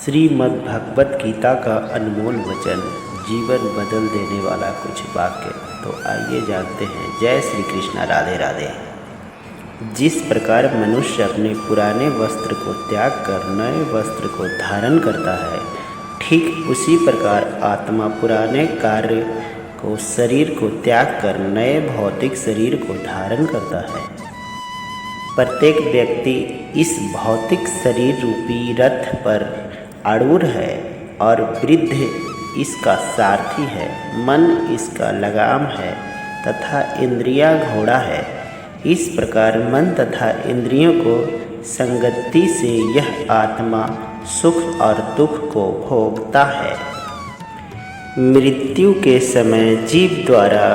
श्रीमद् भगवत गीता का अनमोल वचन, जीवन बदल देने वाला कुछ वाक्य। तो आइए जानते हैं। जय श्री कृष्णा, राधे राधे। जिस प्रकार मनुष्य अपने पुराने वस्त्र को त्याग कर नए वस्त्र को धारण करता है, ठीक उसी प्रकार आत्मा पुराने कार्य को शरीर को त्याग कर नए भौतिक शरीर को धारण करता है। प्रत्येक व्यक्ति इस भौतिक शरीर रूपी रथ पर अड़ूर है और वृद्ध इसका सारथी है। मन इसका लगाम है तथा इंद्रियां घोड़ा है। इस प्रकार मन तथा इंद्रियों को संगति से यह आत्मा सुख और दुख को भोगता है। मृत्यु के समय जीव द्वारा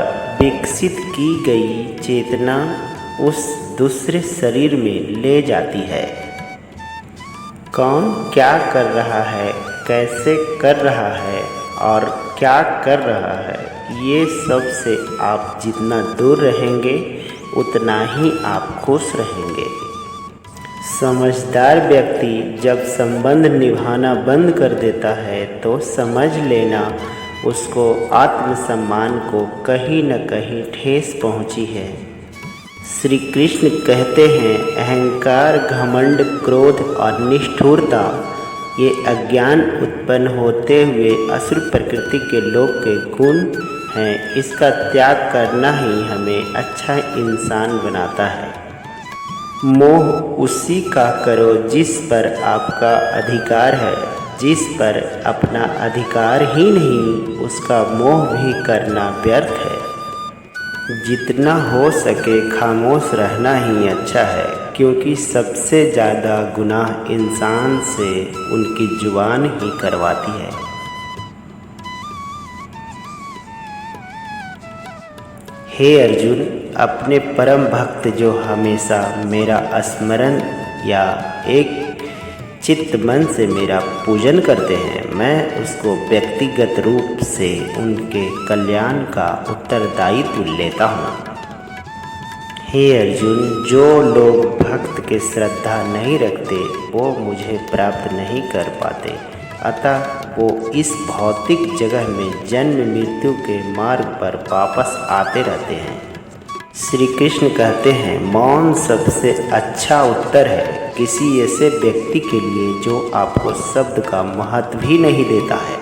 विकसित की गई चेतना उस दूसरे शरीर में ले जाती है। कौन क्या कर रहा है, कैसे कर रहा है और क्या कर रहा है, ये सब से आप जितना दूर रहेंगे उतना ही आप खुश रहेंगे। समझदार व्यक्ति जब संबंध निभाना बंद कर देता है तो समझ लेना उसको आत्मसम्मान को कहीं न कहीं ठेस पहुंची है। श्री कृष्ण कहते हैं, अहंकार, घमंड, क्रोध और निष्ठुरता ये अज्ञान उत्पन्न होते हुए असुर प्रकृति के लोग के गुण हैं। इसका त्याग करना ही हमें अच्छा इंसान बनाता है। मोह उसी का करो जिस पर आपका अधिकार है। जिस पर अपना अधिकार ही नहीं, उसका मोह भी करना व्यर्थ है। जितना हो सके खामोश रहना ही अच्छा है, क्योंकि सबसे ज़्यादा गुनाह इंसान से उनकी जुबान ही करवाती है। हे अर्जुन, अपने परम भक्त जो हमेशा मेरा स्मरण या एक चित्त मन से मेरा पूजन करते हैं, मैं उसको व्यक्तिगत रूप से उनके कल्याण का उत्तरदायित्व लेता हूँ। हे अर्जुन, जो लोग भक्त के श्रद्धा नहीं रखते वो मुझे प्राप्त नहीं कर पाते, अतः वो इस भौतिक जगह में जन्म मृत्यु के मार्ग पर वापस आते रहते हैं। श्री कृष्ण कहते हैं, मौन सबसे अच्छा उत्तर है किसी ऐसे व्यक्ति के लिए जो आपको शब्द का महत्व भी नहीं देता है।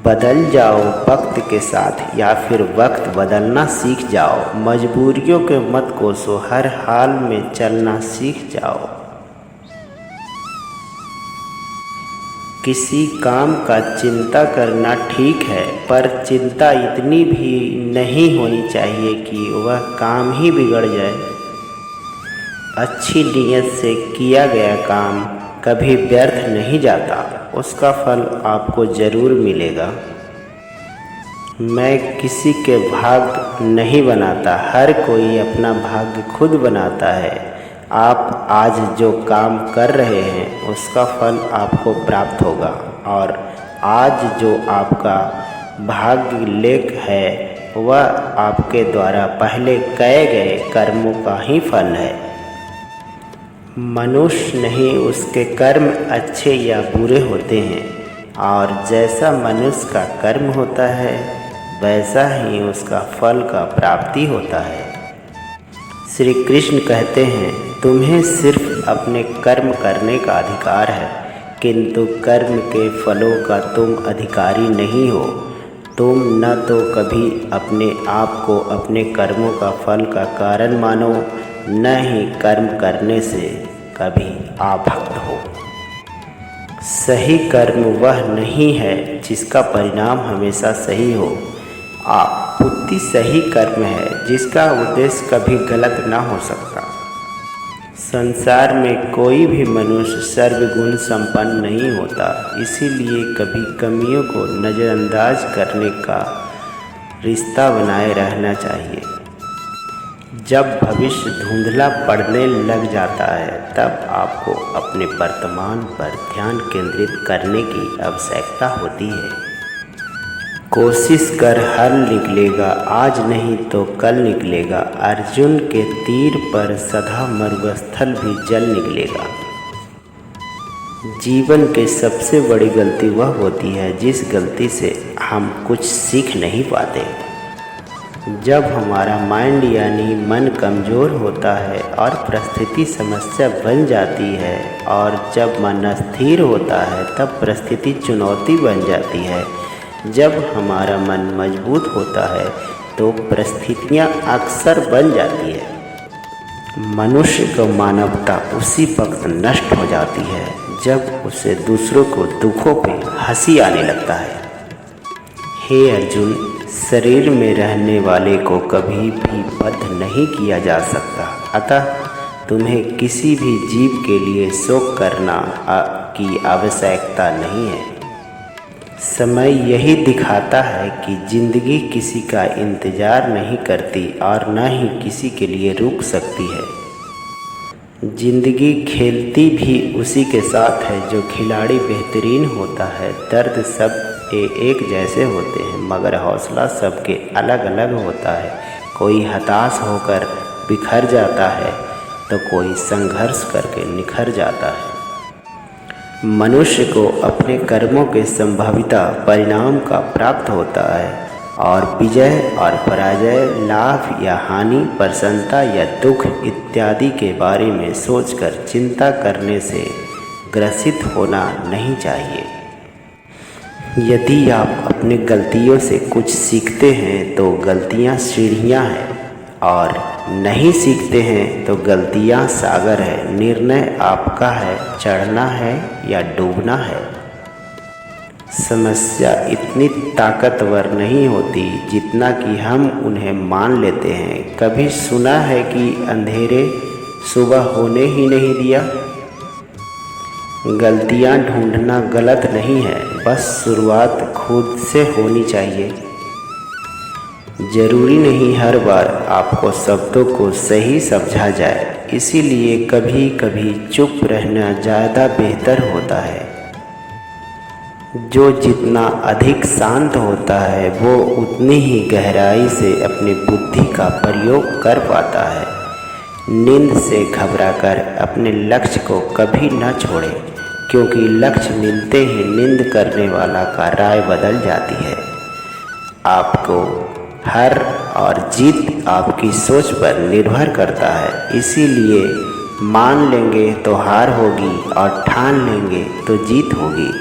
बदल जाओ वक्त के साथ या फिर वक्त बदलना सीख जाओ। मजबूरियों के मत कोसो, हर हाल में चलना सीख जाओ। किसी काम का चिंता करना ठीक है, पर चिंता इतनी भी नहीं होनी चाहिए कि वह काम ही बिगड़ जाए। अच्छी नीयत से किया गया काम कभी व्यर्थ नहीं जाता, उसका फल आपको जरूर मिलेगा। मैं किसी के भाग्य नहीं बनाता, हर कोई अपना भाग्य खुद बनाता है। आप आज जो काम कर रहे हैं उसका फल आपको प्राप्त होगा, और आज जो आपका भाग्य लेख है वह आपके द्वारा पहले किए गए कर्मों का ही फल है। मनुष्य नहीं, उसके कर्म अच्छे या बुरे होते हैं, और जैसा मनुष्य का कर्म होता है वैसा ही उसका फल का प्राप्ति होता है। श्री कृष्ण कहते हैं, तुम्हें सिर्फ अपने कर्म करने का अधिकार है, किंतु कर्म के फलों का तुम अधिकारी नहीं हो। तुम न तो कभी अपने आप को अपने कर्मों का फल का कारण मानो, न ही कर्म करने से कभी आभक्त हो। सही कर्म वह नहीं है जिसका परिणाम हमेशा सही हो। बुद्धि सही कर्म है जिसका उद्देश्य कभी गलत ना हो सकता। संसार में कोई भी मनुष्य सर्वगुण संपन्न नहीं होता, इसीलिए कभी कमियों को नज़रअंदाज करने का रिश्ता बनाए रहना चाहिए। जब भविष्य धुंधला पड़ने लग जाता है तब आपको अपने वर्तमान पर ध्यान केंद्रित करने की आवश्यकता होती है। कोशिश कर हल निकलेगा, आज नहीं तो कल निकलेगा। अर्जुन के तीर पर सदा मरुस्थल भी जल निकलेगा। जीवन के सबसे बड़ी गलती वह होती है जिस गलती से हम कुछ सीख नहीं पाते। जब हमारा माइंड यानी मन कमज़ोर होता है और परिस्थिति समस्या बन जाती है, और जब मन स्थिर होता है तब परिस्थिति चुनौती बन जाती है। जब हमारा मन मजबूत होता है तो परिस्थितियाँ अक्सर बन जाती है। मनुष्य को मानवता उसी वक्त नष्ट हो जाती है जब उसे दूसरों को दुखों पे हंसी आने लगता है। हे अर्जुन, शरीर में रहने वाले को कभी भी बद्ध नहीं किया जा सकता, अतः तुम्हें किसी भी जीव के लिए शोक करना की आवश्यकता नहीं है। समय यही दिखाता है कि जिंदगी किसी का इंतज़ार नहीं करती और न ही किसी के लिए रुक सकती है। जिंदगी खेलती भी उसी के साथ है जो खिलाड़ी बेहतरीन होता है। दर्द सब एक जैसे होते हैं मगर हौसला सबके अलग अलग होता है। कोई हताश होकर बिखर जाता है तो कोई संघर्ष करके निखर जाता है। मनुष्य को अपने कर्मों के संभावित परिणाम का प्राप्त होता है, और विजय और पराजय, लाभ या हानि, प्रसन्नता या दुख इत्यादि के बारे में सोचकर चिंता करने से ग्रसित होना नहीं चाहिए। यदि आप अपनी गलतियों से कुछ सीखते हैं तो गलतियां सीढ़ियां हैं, और नहीं सीखते हैं तो गलतियां सागर है। निर्णय आपका है, चढ़ना है या डूबना है। समस्या इतनी ताकतवर नहीं होती जितना कि हम उन्हें मान लेते हैं। कभी सुना है कि अंधेरे सुबह होने ही नहीं दिया? गलतियां ढूंढना गलत नहीं है, बस शुरुआत खुद से होनी चाहिए। जरूरी नहीं हर बार आपको शब्दों को सही समझा जाए, इसीलिए कभी कभी चुप रहना ज़्यादा बेहतर होता है। जो जितना अधिक शांत होता है वो उतनी ही गहराई से अपनी बुद्धि का प्रयोग कर पाता है। नींद से घबराकर अपने लक्ष्य को कभी न छोड़ें, क्योंकि लक्ष्य मिलते ही नींद करने वाला का राय बदल जाती है। आपको हार और जीत आपकी सोच पर निर्भर करता है, इसीलिए मान लेंगे तो हार होगी और ठान लेंगे तो जीत होगी।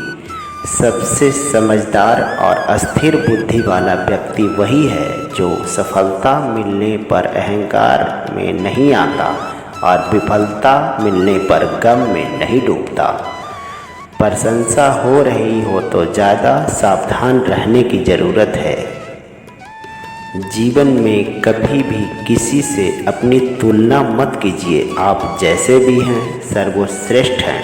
सबसे समझदार और अस्थिर बुद्धि वाला व्यक्ति वही है जो सफलता मिलने पर अहंकार में नहीं आता और विफलता मिलने पर गम में नहीं डूबता। प्रशंसा हो रही हो तो ज़्यादा सावधान रहने की ज़रूरत है। जीवन में कभी भी किसी से अपनी तुलना मत कीजिए। आप जैसे भी हैं सर्वश्रेष्ठ हैं।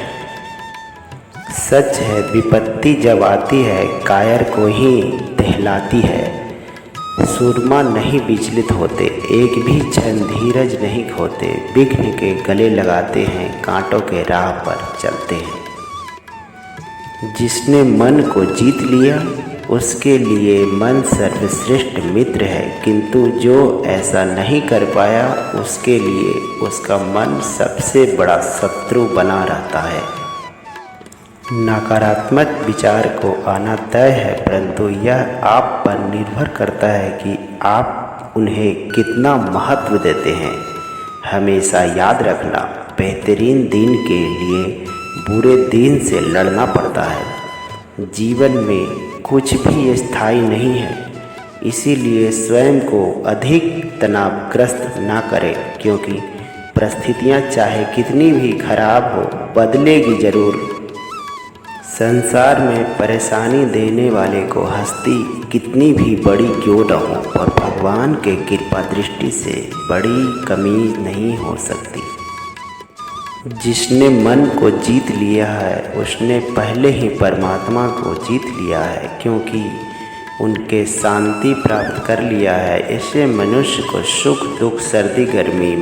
सच है, विपत्ति जब आती है कायर को ही दहलाती है। सूरमा नहीं विचलित होते, एक भी क्षण धीरज नहीं खोते। विघ्न के गले लगाते हैं, कांटों के राह पर चलते हैं। जिसने मन को जीत लिया उसके लिए मन सर्वश्रेष्ठ मित्र है, किंतु जो ऐसा नहीं कर पाया उसके लिए उसका मन सबसे बड़ा शत्रु बना रहता है। नकारात्मक विचार को आना तय है, परंतु यह आप पर निर्भर करता है कि आप उन्हें कितना महत्व देते हैं। हमेशा याद रखना, बेहतरीन दिन के लिए बुरे दिन से लड़ना पड़ता है। जीवन में कुछ भी स्थायी नहीं है, इसीलिए स्वयं को अधिक तनावग्रस्त ना करें, क्योंकि परिस्थितियां चाहे कितनी भी खराब हो बदलेगी जरूर। संसार में परेशानी देने वाले को हस्ती कितनी भी बड़ी क्यों न हो, पर भगवान के कृपा दृष्टि से बड़ी कमी नहीं हो सकती। जिसने मन को जीत लिया है उसने पहले ही परमात्मा को जीत लिया है, क्योंकि उनके शांति प्राप्त कर लिया है। ऐसे मनुष्य को सुख दुख, सर्दी गर्मी,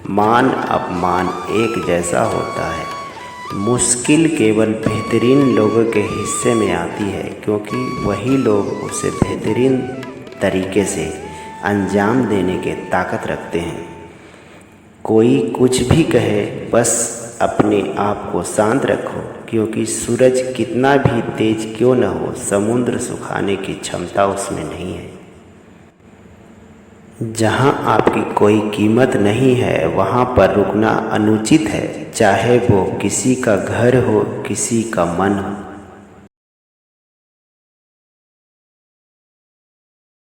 मान अपमान एक जैसा होता है। मुश्किल केवल बेहतरीन लोगों के हिस्से में आती है, क्योंकि वही लोग उसे बेहतरीन तरीके से अंजाम देने के ताकत रखते हैं। कोई कुछ भी कहे, बस अपने आप को शांत रखो। क्योंकि सूरज कितना भी तेज क्यों न हो, समुद्र सुखाने की क्षमता उसमें नहीं है। जहाँ आपकी कोई कीमत नहीं है वहाँ पर रुकना अनुचित है, चाहे वो किसी का घर हो, किसी का मन हो।